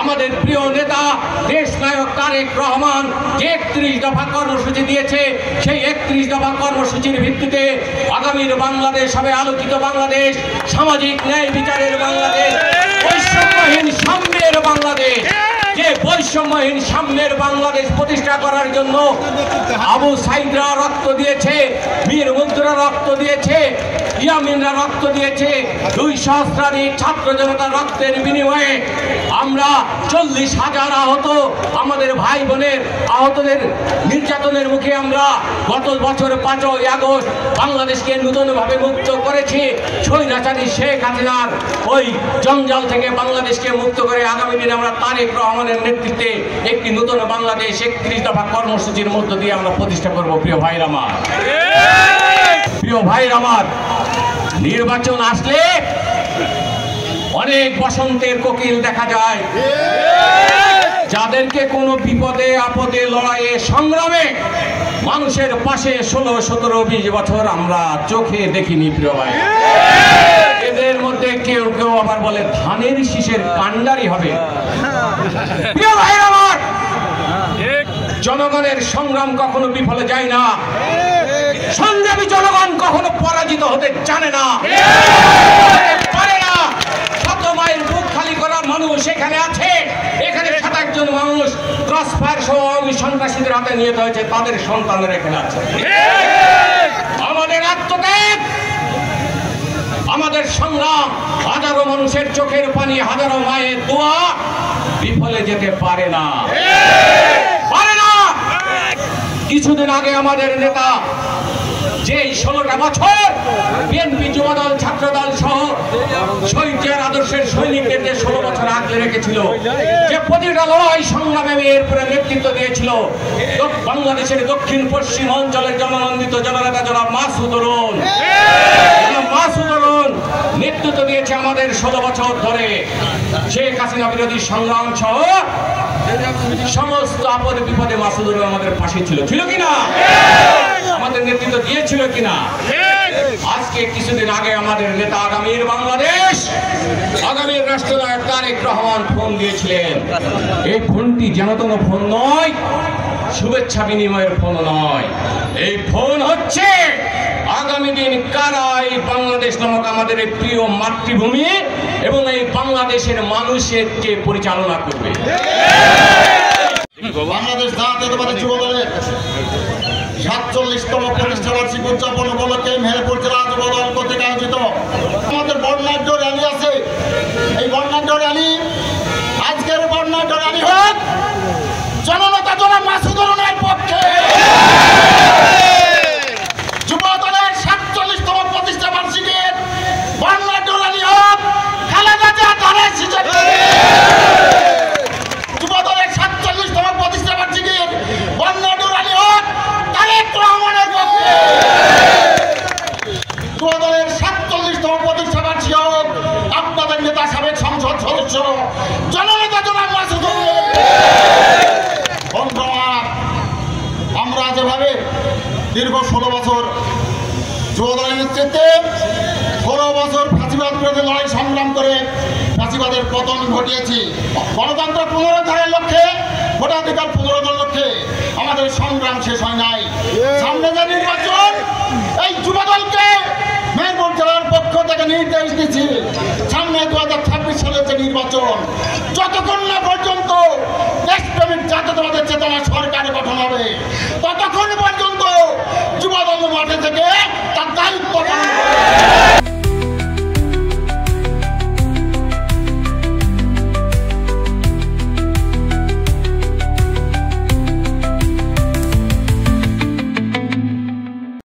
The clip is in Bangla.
আমাদের প্রিয় নেতা দেশ নায়ক তারেক রহমান যে 31 দফা কর্মসূচি দিয়েছে, সেই 31 দফা কর্মসূচির ভিত্তিতে আগামীর বাংলাদেশ হবে আলোকিত বাংলাদেশ, সামাজিক ন্যায় বিচারের বাংলাদেশ, বৈষম্যহীন সাম্যের বাংলাদেশ। যে বৈষম্যহীন সাম্যের বাংলাদেশ প্রতিষ্ঠা করার জন্য আবু সাইদরা রক্ত দিয়েছে, বীর মুগ্ধরা রক্ত দিয়েছে, ইয়ামিনরা রক্ত দিয়েছে, 2 সহস্রাধিক ছাত্র জনতার রক্তের বিনিময়ে আমরা 40,000 আহত আমাদের ভাই বোনের আহতদের নির্যাতনের মুখে আমরা গত বছর 5ই আগস্ট বাংলাদেশকে নতুনভাবে মুক্ত করেছি। স্বৈরাচারী শেখ হাসিনার ওই জঞ্জাল থেকে বাংলাদেশকে মুক্ত করে আগামী দিনে আমরা তারেক রহমানের নেতৃত্বে একটি নতুন বাংলাদেশ 31 দফা কর্মসূচির মধ্য দিয়ে আমরা প্রতিষ্ঠা করব। প্রিয় ভাইরা আমার, প্রিয় ভাইরা আমার, নির্বাচন আসলে অনেক বসন্তের কোকিল দেখা যায়, যাদেরকে কোনো বিপদে আপদে লড়াইয়ে সংগ্রামে মানুষের পাশে 16, 17, 20 বছর আমরা চোখে দেখিনি। প্রিয় ভাই, এদের মধ্যে কেউ কেউ আবার বলে ধানের শীষের কাণ্ডারি হবে। প্রিয় ভাই আমার, জনগণের সংগ্রাম কখনো বিফলে যায় না, সংগ্রামী জনগণ কখনো পরাজিত হতে জানে না, পারে না। শত মাইল বুক খালি করা মানুষ এখানে আছে, এখানে 27 জন মানুষ ক্রসফায়ার সহ সন্ত্রাসীদের হাতে নিহত হয়েছে, তাদের সন্তানরা এখানে আছে। আমাদের আত্মত্যাগ, আমাদের সংগ্রাম, হাজারো মানুষের চোখের পানি, হাজারো মায়ের দোয়া বিফলে যেতে পারে না, পারে না। কিছুদিন আগে আমাদের নেতা যে 16টা বছর বিএনপি যুবদল ছাত্রদল সহ শহীদের আদর্শের সৈনিকদের যে 16 বছর আগলে রেখেছিল, যে প্রতিটা লড়াই সংগ্রামে এরপরে নেতৃত্ব দিয়েছিল বাংলাদেশের দক্ষিণ পশ্চিম অঞ্চলের জননন্দিত জননেতা জনাব মাসুদ অরুণ, মাসুদ অরুণ নেতৃত্ব দিয়েছে আমাদের 16 বছর ধরে। শেখ হাসিনা বিরোধী সংগ্রাম সহ সমস্ত আপদে বিপদে মাসুদ অরুণ আমাদের পাশে ছিল, ছিল কিনা? আমাদের নেতৃত্ব দিয়েছিল কিনা? আজকে কিছুদিন আগে আমাদের নেতা আগামীর বাংলাদেশ, আগামীর রাষ্ট্রনায়ক তারেক রহমান ফোন দিয়েছিলেন। এই ফোনটি যেন কোনো ফোন নয়, শুভেচ্ছা বিনিময়ের ফোন নয়, এই ফোন হচ্ছে আগামী দিন কারা এই বাংলাদেশ নামক আমাদের এই প্রিয় মাতৃভূমি এবং এই বাংলাদেশের মানুষকে পরিচালনা করবে। বাংলাদেশ জাতীয়তাবাদী যুবদলের 47তম প্রতিষ্ঠা বার্ষিকী উদযাপন উপলক্ষে মেহেরপুর জেলা যুবদল কর্তৃক আয়োজিত আমাদের বর্ণাঢ্য র্যালি আছে। এই বর্ণাঢ্য র্যালি, আজকের বর্ণাঢ্য র্যালি হোক জননেতা জনাব মাসুদ অরুণের পক্ষে। যুবদলের 47তম প্রতিষ্ঠা বার্ষিকীর বর্ণাঢ্য র্যালি হোক খালেদা জিয়া ধানের শীষের পক্ষে। যুবদলের 47তম প্রতিষ্ঠা বার্ষিকীর বর্ণাঢ্য র্যালি হোক তারেক রহমানের পক্ষে। যুবদলের 47তম প্রতিষ্ঠা বার্ষিকী হোক আপনাদের নেতা সাবেক সংসদ সদস্য জননেতা জনাব মাসুদ অরুণ। আমরা যেভাবে দীর্ঘ 16 বছর যুবদলের নেতৃত্বে 16 বছর ফাঁসিবাদ বিরোধী লড়াই সংগ্রাম করে ফাঁসিবাদের পতন ঘটিয়েছি, গণতন্ত্র পুনরুদ্ধারের লক্ষ্যে, ভোটাধিকার পুনরুদ্ধারের লক্ষ্যে আমাদের সংগ্রাম শেষ হয় নাই। সামনে যে নির্বাচন, এই যুবদলকে মেহেরপুর জেলার পক্ষ থেকে নির্দেশ দিচ্ছি, সামনে 2026 সালের যে নির্বাচন, যতক্ষণ